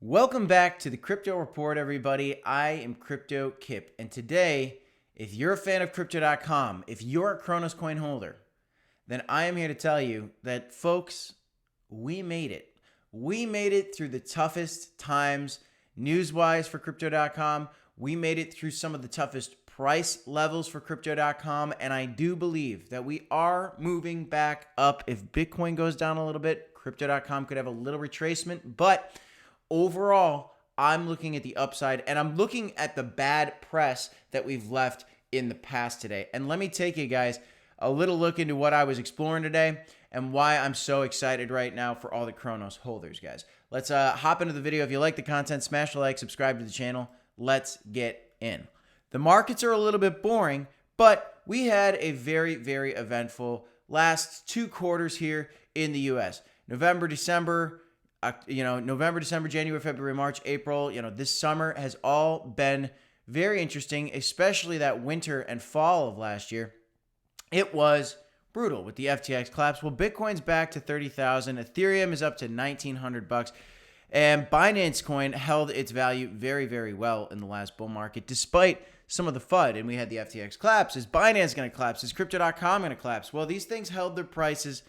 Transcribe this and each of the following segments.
Welcome back to the Crypto Report, everybody. I am Crypto Kip, and today, if you're a fan of Crypto.com, if you're a Cronos coin holder, then I am here to tell you that, folks, we made it. We made it through the toughest times news-wise for Crypto.com. We made it through some of the toughest price levels for Crypto.com, and I do believe that we are moving back up. If Bitcoin goes down a little bit, Crypto.com could have a little retracement, but overall, I'm looking at the upside, and I'm looking at the bad press that we've left in the past today. And let me take you guys a little look into what I was exploring today and why I'm so excited right now for all the Cronos holders, guys. Let's hop into the video. If you like the content, smash the like, subscribe to the channel. Let's get in. The markets are a little bit boring, but we had a very, very eventful last 2 quarters here in the U.S. November, December, January, February, March, April, this summer has all been very interesting, especially that winter and fall of last year. It was brutal with the FTX collapse. Well, Bitcoin's back to 30,000. Ethereum is up to $1,900. And Binance coin held its value very, very well in the last bull market, despite some of the FUD. And we had the FTX collapse. Is Binance going to collapse? Is Crypto.com going to collapse? Well, these things held their prices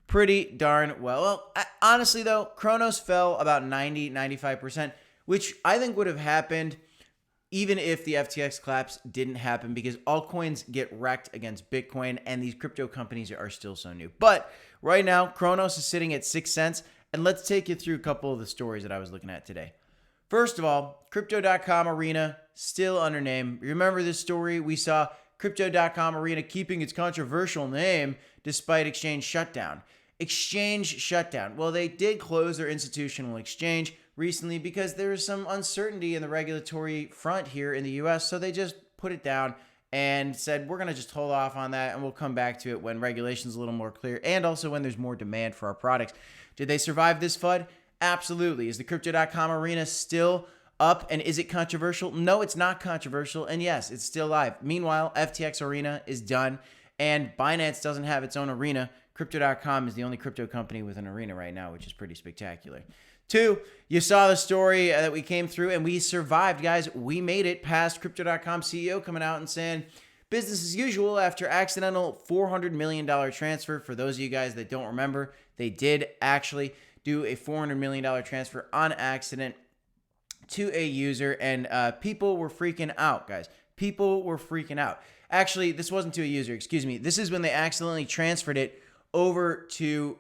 pretty darn well. Honestly, though, Cronos fell about 95%, which I think would have happened even if the FTX collapse didn't happen, because altcoins get wrecked against Bitcoin, and these crypto companies are still so new. But right now, Cronos is sitting at 6 cents, and let's take you through a couple of the stories that I was looking at today. First of all, Crypto.com Arena, still under name. Remember this story? We saw Crypto.com Arena keeping its controversial name despite exchange shutdown. Exchange shutdown. Well, they did close their institutional exchange recently because there is some uncertainty in the regulatory front here in the US, so they just put it down and said, we're going to just hold off on that, and we'll come back to it when regulation's a little more clear, and also when there's more demand for our products. Did they survive this FUD? Absolutely. Is the Crypto.com Arena still up, and is it controversial? No, it's not controversial, and yes, it's still live. Meanwhile, FTX Arena is done, and Binance doesn't have its own arena. Crypto.com is the only crypto company with an arena right now, which is pretty spectacular. 2, you saw the story that we came through, and we survived, guys. We made it past Crypto.com CEO coming out and saying business as usual after accidental $400 million transfer. For those of you guys that don't remember, they did actually do a $400 million transfer on accident to a user, and people were freaking out, guys. People were freaking out. Actually, this wasn't to a user, excuse me. This is when they accidentally transferred it over to,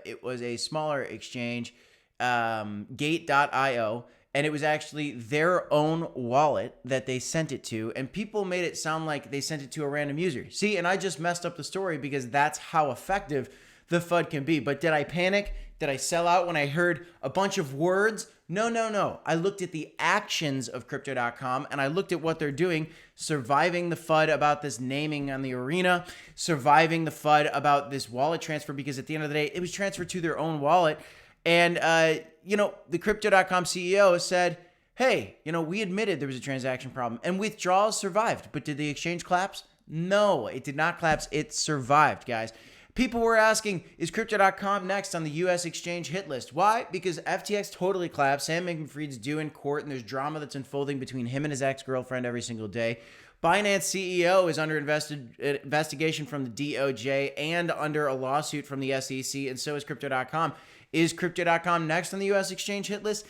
it was a smaller exchange, gate.io, and it was actually their own wallet that they sent it to, and people made it sound like they sent it to a random user. See, and I just messed up the story because that's how effective the FUD can be. But did I panic? Did I sell out when I heard a bunch of words? No. I looked at the actions of Crypto.com, and I looked at what they're doing, surviving the FUD about this naming on the arena, surviving the FUD about this wallet transfer, because at the end of the day, it was transferred to their own wallet. And, the Crypto.com CEO said, hey, we admitted there was a transaction problem, and withdrawals survived. But did the exchange collapse? No, it did not collapse. It survived, guys. People were asking, is Crypto.com next on the U.S. exchange hit list? Why? Because FTX totally collapsed. Sam Bankman-Fried's due in court, and there's drama that's unfolding between him and his ex-girlfriend every single day. Binance CEO is under investigation from the DOJ and under a lawsuit from the SEC, and so is Crypto.com. Is Crypto.com next on the U.S. exchange hit list?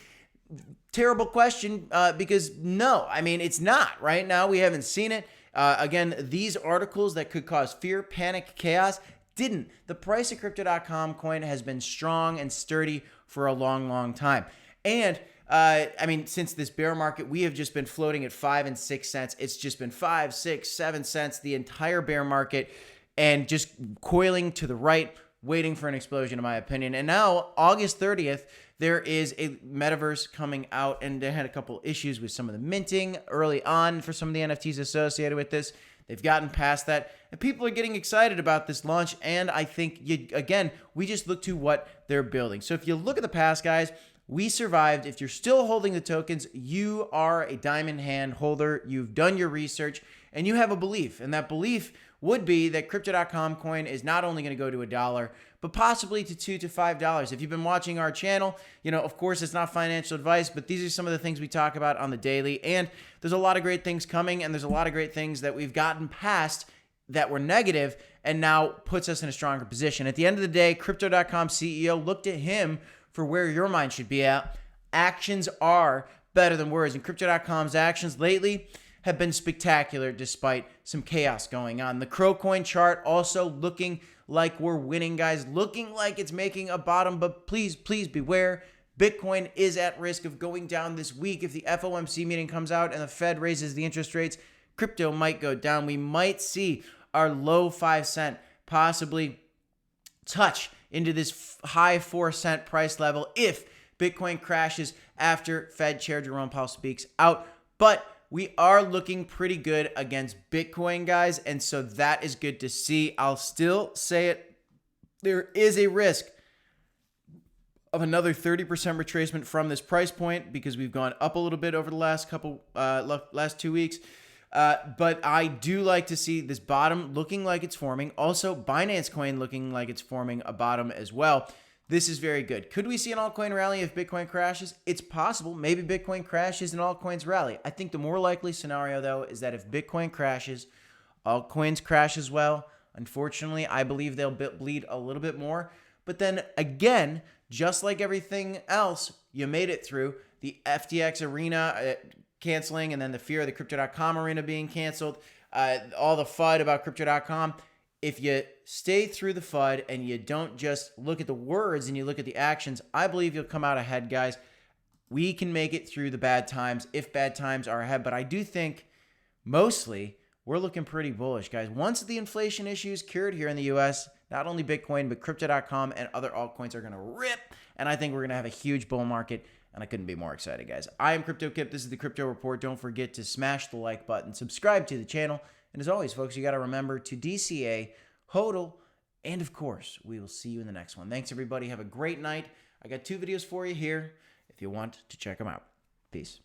Terrible question, because no, it's not. Right now, we haven't seen it. Again, these articles that could cause fear, panic, chaos didn't. The price of Crypto.com coin has been strong and sturdy for a long, long time. And since this bear market, we have just been floating at 5 and 6 cents. It's just been 5, 6, 7 cents the entire bear market, and just coiling to the right, waiting for an explosion, in my opinion. And now, August 30th, there is a metaverse coming out, and they had a couple issues with some of the minting early on for some of the NFTs associated with this. They've gotten past that, and people are getting excited about this launch, and I think, we just look to what they're building. So if you look at the past, guys, we survived. If you're still holding the tokens, you are a diamond hand holder. You've done your research, and you have a belief, and that belief would be that Crypto.com coin is not only going to go to $1, but possibly to $2 to $5. If you've been watching our channel, of course, it's not financial advice, but these are some of the things we talk about on the daily. And there's a lot of great things coming, and there's a lot of great things that we've gotten past that were negative and now puts us in a stronger position. At the end of the day, Crypto.com CEO looked at him for where your mind should be at. Actions are better than words, and Crypto.com's actions lately have been spectacular despite some chaos going on. The Crow coin chart also looking like we're winning, guys, looking like it's making a bottom, but please beware. Bitcoin is at risk of going down this week. If the FOMC meeting comes out and the Fed raises the interest rates, crypto might go down. We might see our low 5 cent possibly touch into this high 4 cent price level if Bitcoin crashes after Fed Chair Jerome Powell speaks out. But we are looking pretty good against Bitcoin, guys, and so that is good to see. I'll still say it. There is a risk of another 30% retracement from this price point because we've gone up a little bit over the last 2 weeks. But I do like to see this bottom looking like it's forming. Also, Binance coin looking like it's forming a bottom as well. This is very good. Could we see an altcoin rally if Bitcoin crashes? It's possible. Maybe Bitcoin crashes and altcoins rally. I think the more likely scenario, though, is that if Bitcoin crashes, altcoins crash as well. Unfortunately, I believe they'll bleed a little bit more. But then again, just like everything else, you made it through the FTX Arena canceling and then the fear of the Crypto.com Arena being canceled, all the FUD about Crypto.com. If you stay through the FUD and you don't just look at the words and you look at the actions, I believe you'll come out ahead, guys. We can make it through the bad times if bad times are ahead. But I do think mostly we're looking pretty bullish, guys. Once the inflation issue is cured here in the U.S., not only Bitcoin, but Crypto.com and other altcoins are going to rip. And I think we're going to have a huge bull market. And I couldn't be more excited, guys. I am Crypto Kip. This is the Crypto Report. Don't forget to smash the like button, subscribe to the channel. And as always, folks, you got to remember to DCA, HODL, and of course, we will see you in the next one. Thanks, everybody. Have a great night. I got 2 videos for you here if you want to check them out. Peace.